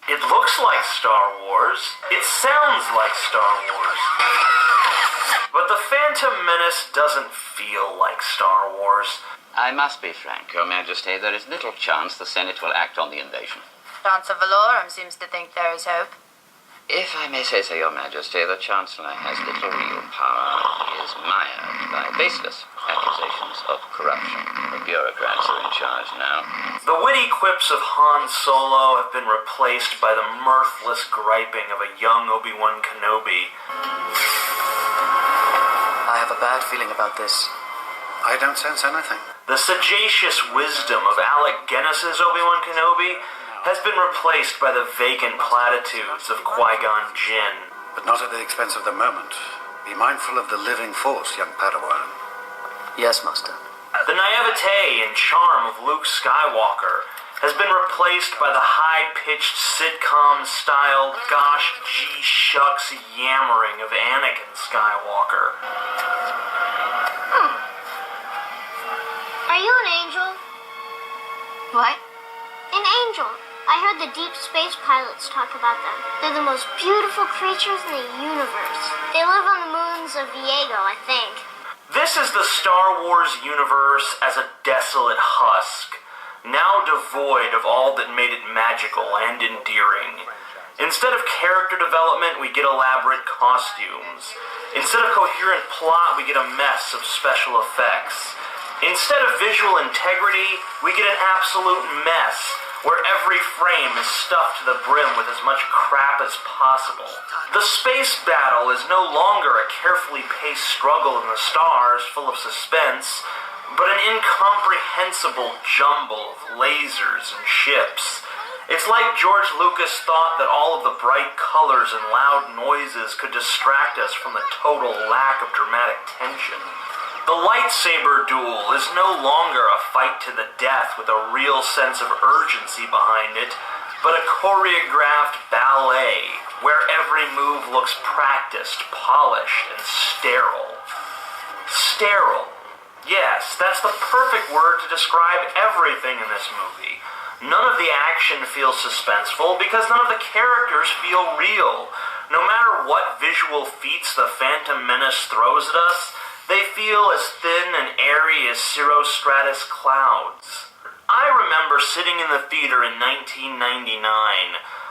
It looks like Star Wars. It sounds like Star Wars. But the Phantom Menace doesn't feel like Star Wars. I must be frank, Your Majesty. There is little chance the Senate will act on the invasion. Chancellor Valorum seems to think there is hope. If I may say so, Your Majesty, the Chancellor has little real power. He is mired by baseless accusations of corruption. The bureaucrats are in charge now. The witty quips of Han Solo have been replaced by the mirthless griping of a young Obi-Wan Kenobi. I have a bad feeling about this. I don't sense anything. The sagacious wisdom of Alec Guinness's Obi-Wan Kenobi has been replaced by the vacant platitudes of Qui-Gon Jinn. But not at the expense of the moment. Be mindful of the living force, young Padawan. Yes, Master. The naivete and charm of Luke Skywalker has been replaced by the high-pitched sitcom-style gosh gee shucks yammering of Anakin Skywalker. Are you an angel? What? An angel. I heard the deep space pilots talk about them. They're the most beautiful creatures in the universe. They live on the moons of Viego, I think. This is the Star Wars universe as a desolate husk, now devoid of all that made it magical and endearing. Instead of character development, we get elaborate costumes. Instead of coherent plot, we get a mess of special effects. Instead of visual integrity, we get an absolute mess, where every frame is stuffed to the brim with as much crap as possible. The space battle is no longer a carefully paced struggle in the stars full of suspense, but an incomprehensible jumble of lasers and ships. It's like George Lucas thought that all of the bright colors and loud noises could distract us from the total lack of dramatic tension. The lightsaber duel is no longer a fight to the death with a real sense of urgency behind it, but a choreographed ballet where every move looks practiced, polished, and sterile. Sterile. Yes, that's the perfect word to describe everything in this movie. None of the action feels suspenseful because none of the characters feel real. No matter what visual feats the Phantom Menace throws at us, they feel as thin and airy as cirrostratus clouds. I remember sitting in the theater in 1999.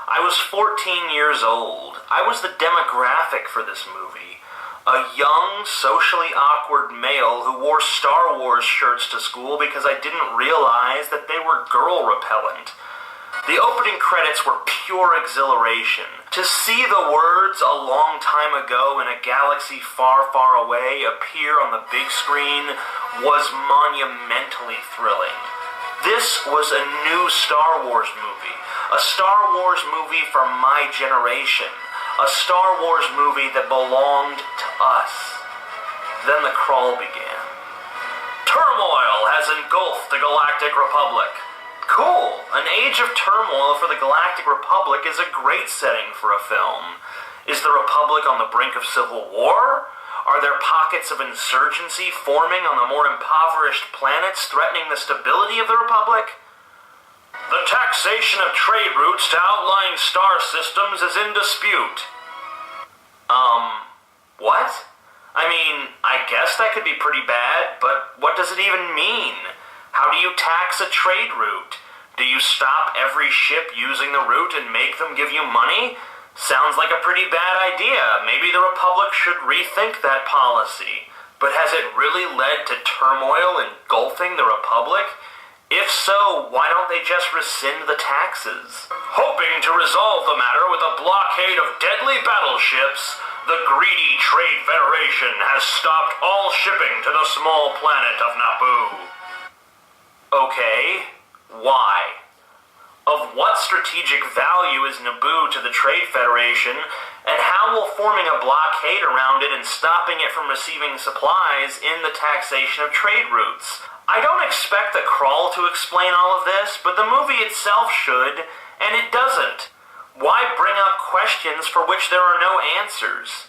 I was 14 years old. I was the demographic for this movie. A young, socially awkward male who wore Star Wars shirts to school because I didn't realize that they were girl repellent. The opening credits were pure exhilaration. To see the words "a long time ago in a galaxy far, far away" appear on the big screen was monumentally thrilling. This was a new Star Wars movie. A Star Wars movie for my generation. A Star Wars movie that belonged to us. Then the crawl began. Turmoil has engulfed the Galactic Republic. Cool! An age of turmoil for the Galactic Republic is a great setting for a film. Is the Republic on the brink of civil war? Are there pockets of insurgency forming on the more impoverished planets threatening the stability of the Republic? The taxation of trade routes to outlying star systems is in dispute. What? I mean, I guess that could be pretty bad, but what does it even mean? How do you tax a trade route? Do you stop every ship using the route and make them give you money? Sounds like a pretty bad idea. Maybe the Republic should rethink that policy. But has it really led to turmoil engulfing the Republic? If so, why don't they just rescind the taxes? Hoping to resolve the matter with a blockade of deadly battleships, the greedy Trade Federation has stopped all shipping to the small planet of Naboo. Okay, why? Of what strategic value is Naboo to the Trade Federation, and how will forming a blockade around it and stopping it from receiving supplies end the taxation of trade routes? I don't expect the crawl to explain all of this, but the movie itself should, and it doesn't. Why bring up questions for which there are no answers?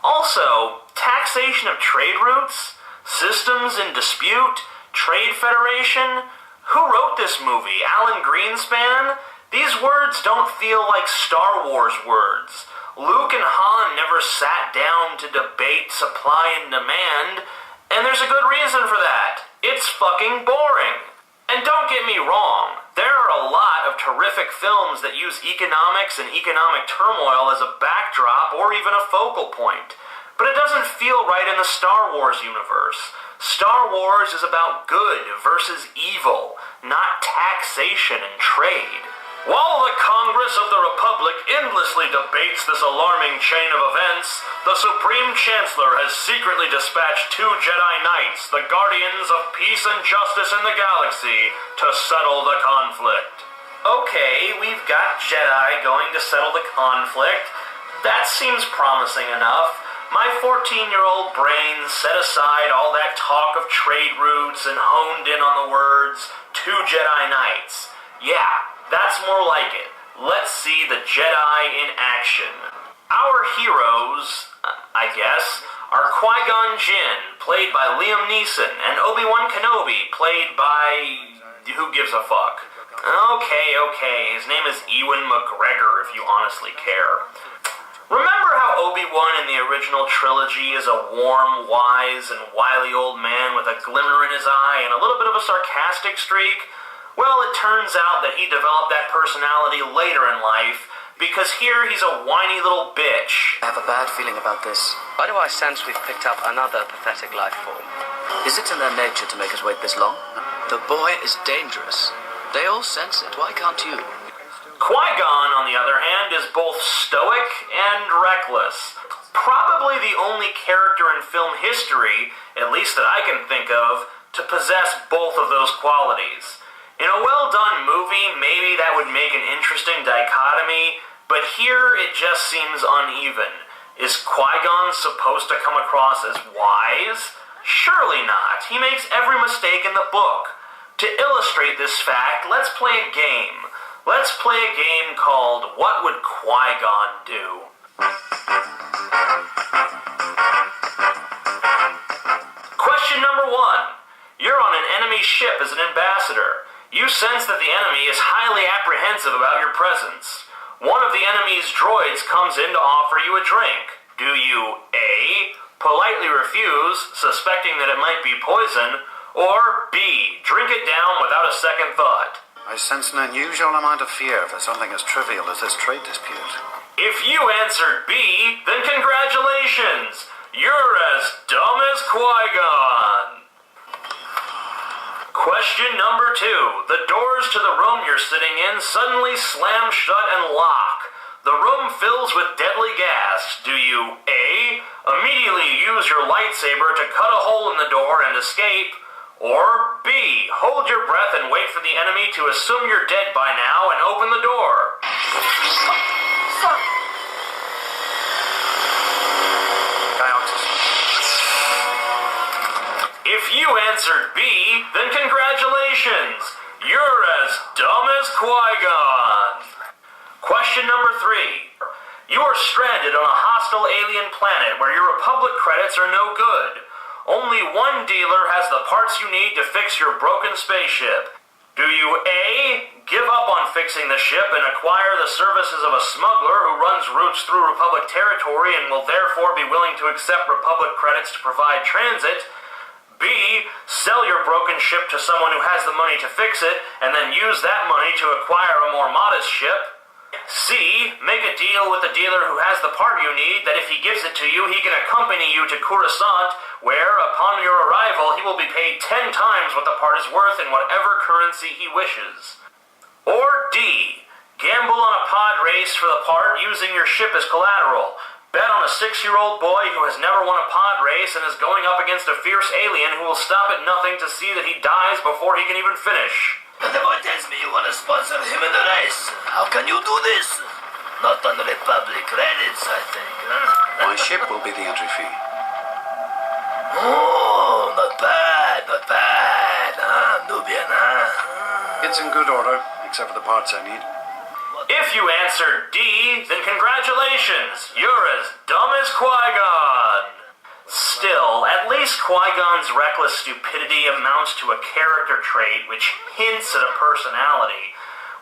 Also, taxation of trade routes? Systems in dispute? Trade Federation? Who wrote this movie? Alan Greenspan? These words don't feel like Star Wars words. Luke and Han never sat down to debate supply and demand, and there's a good reason for that. It's fucking boring. And don't get me wrong, there are a lot of terrific films that use economics and economic turmoil as a backdrop or even a focal point. But it doesn't feel right in the Star Wars universe. Star Wars is about good versus evil, not taxation and trade. While the Congress of the Republic endlessly debates this alarming chain of events, the Supreme Chancellor has secretly dispatched 2 Jedi Knights, the guardians of peace and justice in the galaxy, to settle the conflict. Okay, we've got Jedi going to settle the conflict. That seems promising enough. My 14-year-old brain set aside all that talk of trade routes and honed in on the words, 2 Jedi Knights. Yeah, that's more like it. Let's see the Jedi in action. Our heroes, I guess, are Qui-Gon Jinn, played by Liam Neeson, and Obi-Wan Kenobi, played by... who gives a fuck? Okay, his name is Ewan McGregor, if you honestly care. Remember how Obi-Wan in the original trilogy is a warm, wise, and wily old man with a glimmer in his eye and a little bit of a sarcastic streak? Well, it turns out that he developed that personality later in life, because here he's a whiny little bitch. I have a bad feeling about this. Why do I sense we've picked up another pathetic life form? Is it in their nature to make us wait this long? The boy is dangerous. They all sense it. Why can't you? Qui-Gon, on the other hand, is both stoic and reckless. Probably the only character in film history, at least that I can think of, to possess both of those qualities. In a well-done movie, maybe that would make an interesting dichotomy, but here it just seems uneven. Is Qui-Gon supposed to come across as wise? Surely not. He makes every mistake in the book. To illustrate this fact, let's play a game. Let's play a game called What Would Qui-Gon Do? Question number 1. You're on an enemy ship as an ambassador. You sense that the enemy is highly apprehensive about your presence. One of the enemy's droids comes in to offer you a drink. Do you A, politely refuse, suspecting that it might be poison, or B, drink it down without a second thought? I sense an unusual amount of fear for something as trivial as this trade dispute. If you answered B, then congratulations! You're as dumb as Qui-Gon! Question number 2. The doors to the room you're sitting in suddenly slam shut and lock. The room fills with deadly gas. Do you A, immediately use your lightsaber to cut a hole in the door and escape, or B, hold your breath and wait for the enemy to assume you're dead by now and open the door? Sorry. If you answered B, then congratulations! You're as dumb as Qui-Gon! Question number 3. You are stranded on a hostile alien planet where your Republic credits are no good. Only one dealer has the parts you need to fix your broken spaceship. Do you A, give up on fixing the ship and acquire the services of a smuggler who runs routes through Republic territory and will therefore be willing to accept Republic credits to provide transit? B, sell your broken ship to someone who has the money to fix it, and then use that money to acquire a more modest ship? C, make a deal with the dealer who has the part you need that if he gives it to you, he can accompany you to Coruscant, where, upon your arrival, he will be paid 10 times what the part is worth in whatever currency he wishes. Or D, gamble on a pod race for the part using your ship as collateral. Bet on a 6-year-old boy who has never won a pod race and is going up against a fierce alien who will stop at nothing to see that he dies before he can even finish. But the boy tells me you want to sponsor him in the race. How can you do this? Not on Republic credits, I think, huh? My ship will be the entry fee. Oh, not bad, huh? Nubian, huh? It's in good order, except for the parts I need. If you answered D, then congratulations! You're as dumb as Qui-Gon! Still, at least Qui-Gon's reckless stupidity amounts to a character trait which hints at a personality.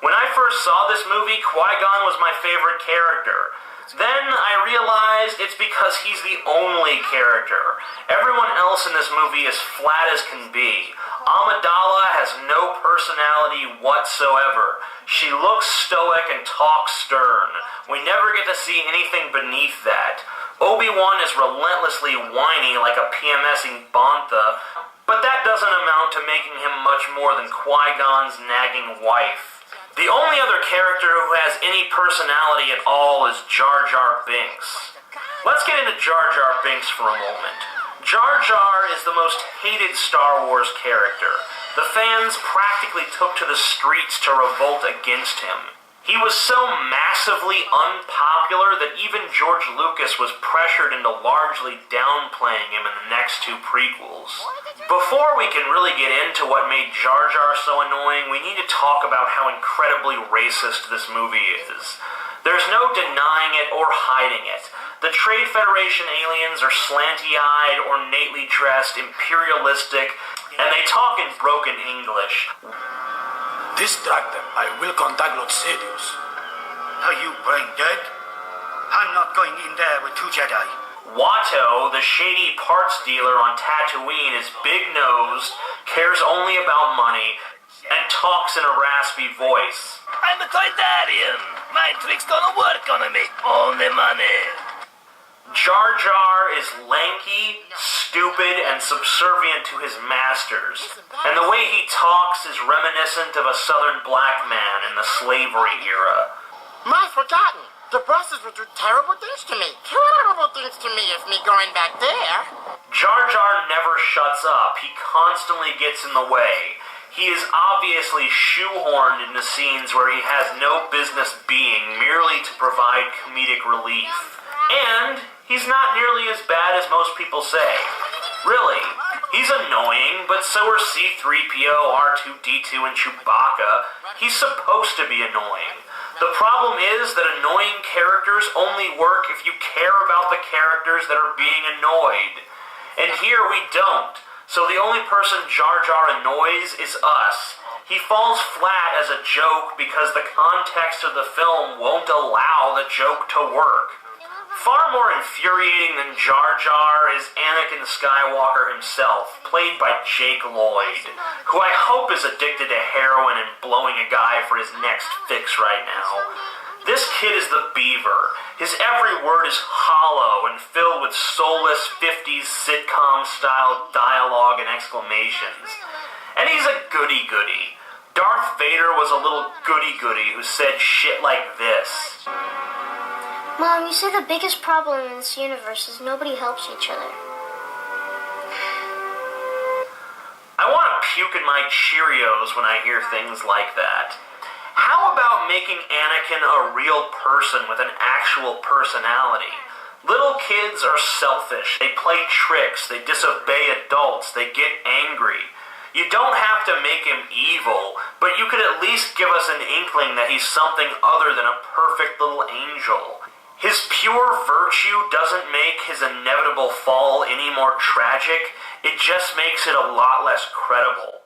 When I first saw this movie, Qui-Gon was my favorite character. Then I realized it's because he's the only character. Everyone else in this movie is flat as can be. Amidala has no personality whatsoever. She looks stoic and talks stern. We never get to see anything beneath that. Obi-Wan is relentlessly whiny like a PMSing Bantha, but that doesn't amount to making him much more than Qui-Gon's nagging wife. The only other character who has any personality at all is Jar Jar Binks. Let's get into Jar Jar Binks for a moment. Jar Jar is the most hated Star Wars character. The fans practically took to the streets to revolt against him. He was so massively unpopular that even George Lucas was pressured into largely downplaying him in the next two prequels. Before we can really get into what made Jar Jar so annoying, we need to talk about how incredibly racist this movie is. There's no denying it or hiding it. The Trade Federation aliens are slanty-eyed, ornately dressed, imperialistic, and they talk in broken English. Distract them. I will contact Lord Sidious. Are you brain dead? I'm not going in there with two Jedi. Watto, the shady parts dealer on Tatooine, is big-nosed, cares only about money, and talks in a raspy voice. I'm a Toydarian. My tricks gonna work on me. Only money. Jar Jar is lanky, stupid, and subservient to his masters, and the way he talks is reminiscent of a southern black man in the slavery era. My forgotten. The bosses would do terrible things to me. Terrible things to me if me going back there. Jar Jar never shuts up. He constantly gets in the way. He is obviously shoehorned into scenes where he has no business being, merely to provide comedic relief. And he's not nearly as bad as most people say. Really, he's annoying, but so are C-3PO, R2-D2, and Chewbacca. He's supposed to be annoying. The problem is that annoying characters only work if you care about the characters that are being annoyed. And here we don't. So the only person Jar Jar annoys is us. He falls flat as a joke because the context of the film won't allow the joke to work. Far more infuriating than Jar Jar is Anakin Skywalker himself, played by Jake Lloyd, who I hope is addicted to heroin and blowing a guy for his next fix right now. This kid is the Beaver. His every word is hollow and filled with soulless 50s sitcom-style dialogue and exclamations. And he's a goody-goody. Darth Vader was a little goody-goody who said shit like this. Mom, you say the biggest problem in this universe is nobody helps each other. I want to puke in my Cheerios when I hear things like that. How about making Anakin a real person with an actual personality? Little kids are selfish. They play tricks. They disobey adults. They get angry. You don't have to make him evil, but you could at least give us an inkling that he's something other than a perfect little angel. His pure virtue doesn't make his inevitable fall any more tragic. It just makes it a lot less credible.